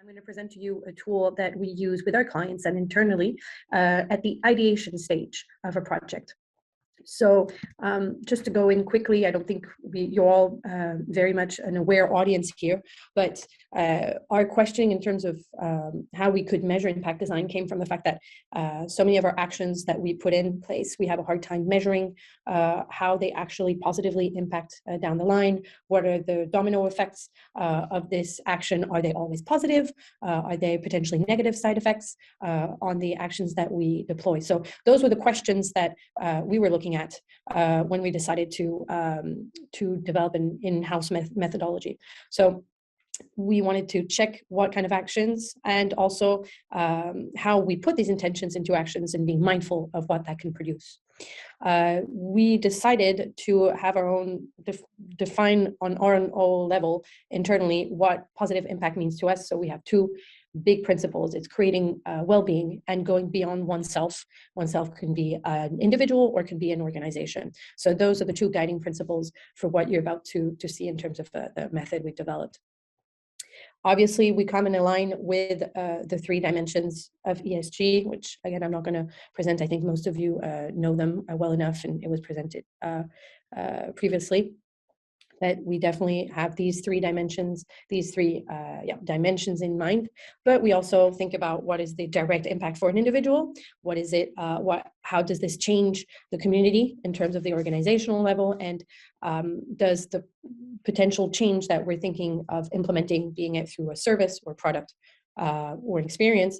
I'm going to present to you a tool that we use with our clients and internally at the ideation stage of a project. So just to go in quickly, I don't think you're all very much an aware audience here, but our questioning in terms of how we could measure impact design came from the fact that so many of our actions that we put in place, we have a hard time measuring how they actually positively impact down the line. What are the domino effects of this action? Are they always positive? Are they potentially negative side effects on the actions that we deploy? So those were the questions that we were looking at when we decided to develop an in-house methodology. So we wanted to check what kind of actions and also how we put these intentions into actions and being mindful of what that can produce. We decided to have our own define on our own level internally what positive impact means to us. So we have two big principles. It's creating well-being and going beyond oneself. Oneself can be an individual or can be an organization. So those are the two guiding principles for what you're about to see in terms of the method we've developed. Obviously, we come in line with the 3 dimensions of ESG, which again, I'm not going to present. I think most of you know them well enough, and it was presented previously. That we definitely have these 3 dimensions, dimensions in mind, but we also think about what is the direct impact for an individual, what is it, how does this change the community in terms of the organizational level, and does the potential change that we're thinking of implementing, being it through a service or product or an experience,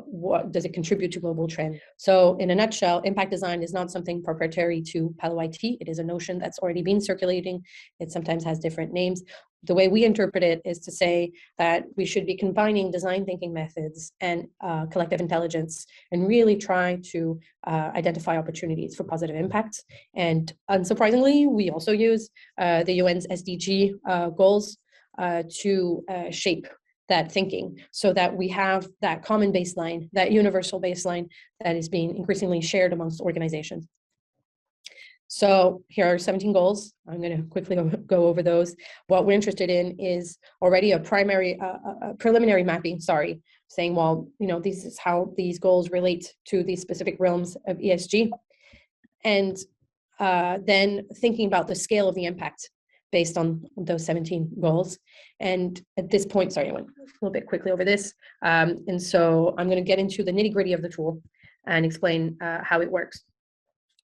what does it contribute to global trend? So in a nutshell, impact design is not something proprietary to Palo IT. It is a notion that's already been circulating. It sometimes has different names. The way we interpret it is to say that we should be combining design thinking methods and collective intelligence and really try to identify opportunities for positive impacts. And unsurprisingly, we also use the UN's SDG goals to shape that thinking so that we have that common baseline, that universal baseline that is being increasingly shared amongst organizations. So here are 17 goals. I'm going to quickly go over those. What we're interested in is already a preliminary mapping, saying, well, this is how these goals relate to these specific realms of ESG. And then thinking about the scale of the impact based on those 17 goals. And at this point, I went a little bit quickly over this. And so I'm going to get into the nitty-gritty of the tool and explain how it works.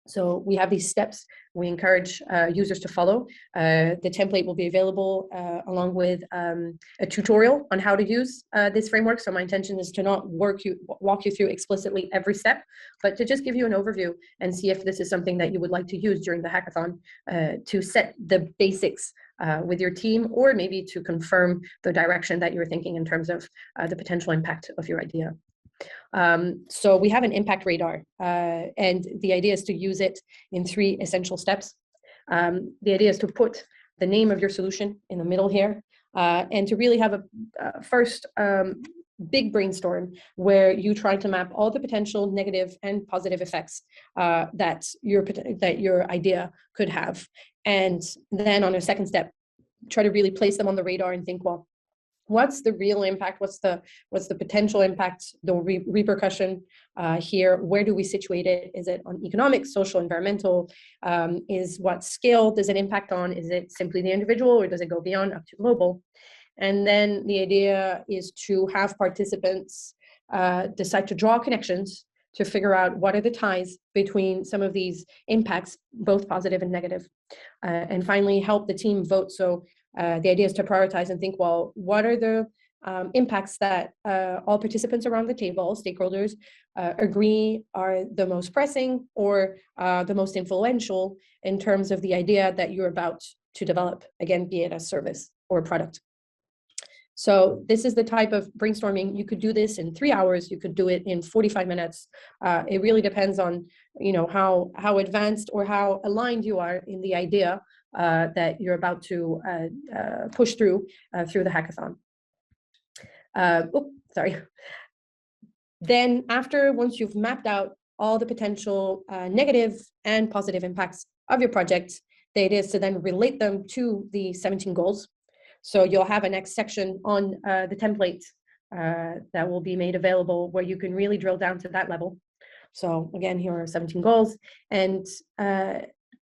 So we have these steps we encourage users to follow. The template will be available along with a tutorial on how to use this framework. So my intention is to not walk you through explicitly every step, but to just give you an overview and see if this is something that you would like to use during the hackathon to set the basics with your team, or maybe to confirm the direction that you're thinking in terms of the potential impact of your idea. So we have an impact radar, and the idea is to use it in 3 essential steps. The idea is to put the name of your solution in the middle here, and to really have a first big brainstorm where you try to map all the potential negative and positive effects that your idea could have. And then on a second step, try to really place them on the radar and think, well, what's the real impact? What's the potential impact, the repercussion here? Where do we situate it? Is it on economic, social, environmental? What scale does it impact on? Is it simply the individual, or does it go beyond up to global? And then the idea is to have participants decide to draw connections to figure out what are the ties between some of these impacts, both positive and negative. And finally, help the team vote. So the idea is to prioritize and think, well, what are the impacts that all participants around the table, stakeholders, agree are the most pressing or the most influential in terms of the idea that you're about to develop, again, be it a service or a product. So this is the type of brainstorming. You could do this in 3 hours. You could do it in 45 minutes. It really depends on, how advanced or how aligned you are in the idea that you're about to push through the hackathon. Then once you've mapped out all the potential negative and positive impacts of your project, the idea is to then relate them to the 17 goals. So you'll have a next section on the template that will be made available where you can really drill down to that level. So again, here are 17 goals, and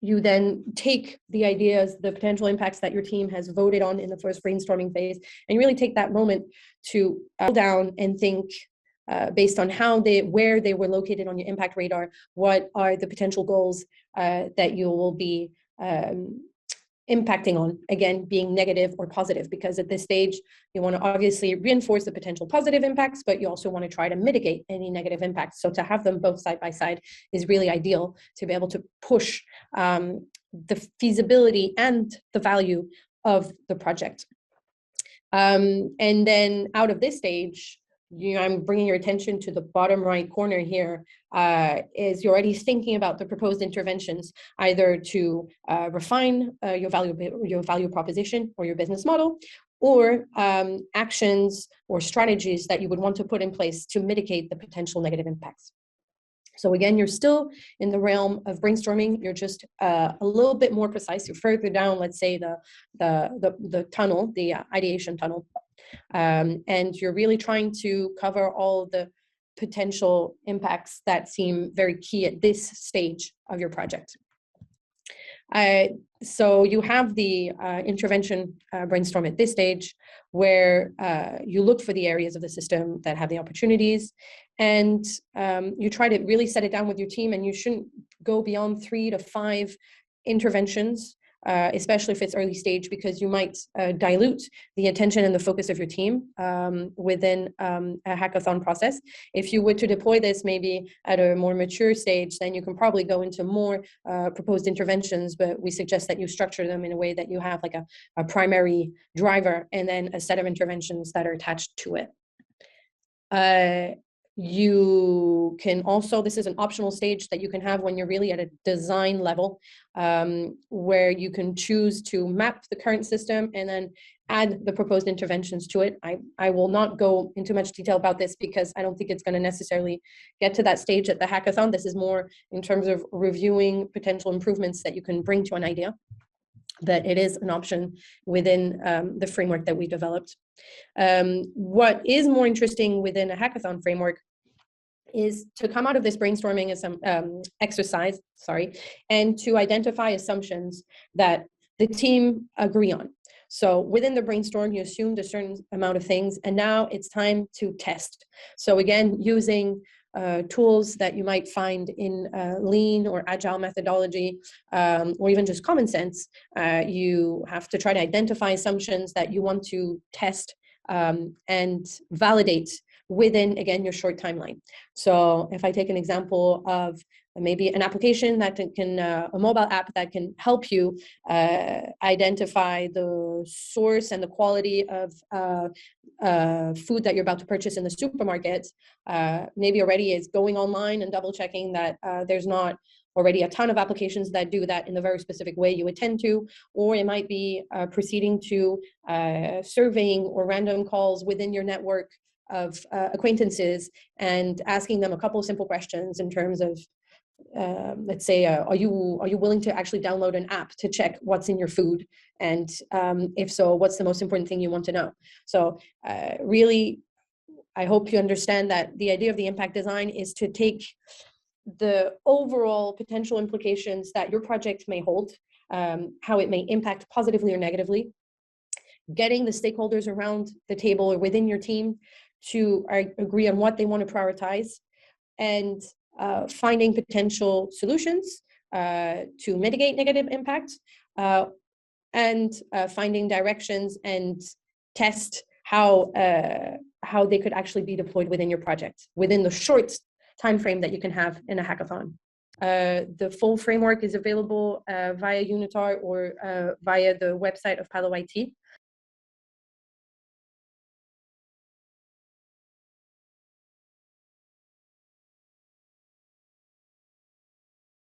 you then take the ideas, the potential impacts that your team has voted on in the first brainstorming phase, and you really take that moment to drill down and think based on where they were located on your impact radar, what are the potential goals that you will be impacting on, again, being negative or positive, because at this stage, you want to obviously reinforce the potential positive impacts, but you also want to try to mitigate any negative impacts. So to have them both side by side is really ideal to be able to push the feasibility and the value of the project. And then out of this stage, I'm bringing your attention to the bottom right corner here, is you're already thinking about the proposed interventions, either to refine your value proposition or your business model, or actions or strategies that you would want to put in place to mitigate the potential negative impacts. So again, you're still in the realm of brainstorming. You're just a little bit more precise. You're further down, let's say, the tunnel, the ideation tunnel. And you're really trying to cover all the potential impacts that seem very key at this stage of your project. So you have the intervention brainstorm at this stage, where you look for the areas of the system that have the opportunities, and you try to really set it down with your team, and you shouldn't go beyond 3 to 5 interventions, especially if it's early stage, because you might dilute the attention and the focus of your team within a hackathon process. If you were to deploy this maybe at a more mature stage, then you can probably go into more proposed interventions, but we suggest that you structure them in a way that you have like a primary driver and then a set of interventions that are attached to it. You can also, this is an optional stage that you can have when you're really at a design level, where you can choose to map the current system and then add the proposed interventions to it. I will not go into much detail about this because I don't think it's going to necessarily get to that stage at the hackathon. This is more in terms of reviewing potential improvements that you can bring to an idea, but it is an option within the framework that we developed. What is more interesting within a hackathon framework is to come out of this brainstorming exercise, and to identify assumptions that the team agree on. So within the brainstorm, you assumed a certain amount of things, and now it's time to test. So again, using tools that you might find in lean or agile methodology, or even just common sense, you have to try to identify assumptions that you want to test and validate within, again, your short timeline. So if I take an example of maybe an application that can, a mobile app that can help you identify the source and the quality of food that you're about to purchase in the supermarket, maybe already is going online and double checking that there's not already a ton of applications that do that in the very specific way you would tend to, or it might be proceeding to surveying or random calls within your network of acquaintances and asking them a couple of simple questions in terms of, let's say, are you willing to actually download an app to check what's in your food? And if so, what's the most important thing you want to know? So really, I hope you understand that the idea of the impact design is to take the overall potential implications that your project may hold, how it may impact positively or negatively, getting the stakeholders around the table or within your team to agree on what they want to prioritize, and finding potential solutions to mitigate negative impact, and finding directions and test how they could actually be deployed within your project within the short time frame that you can have in a hackathon. The full framework is available via Unitar or via the website of Palo IT.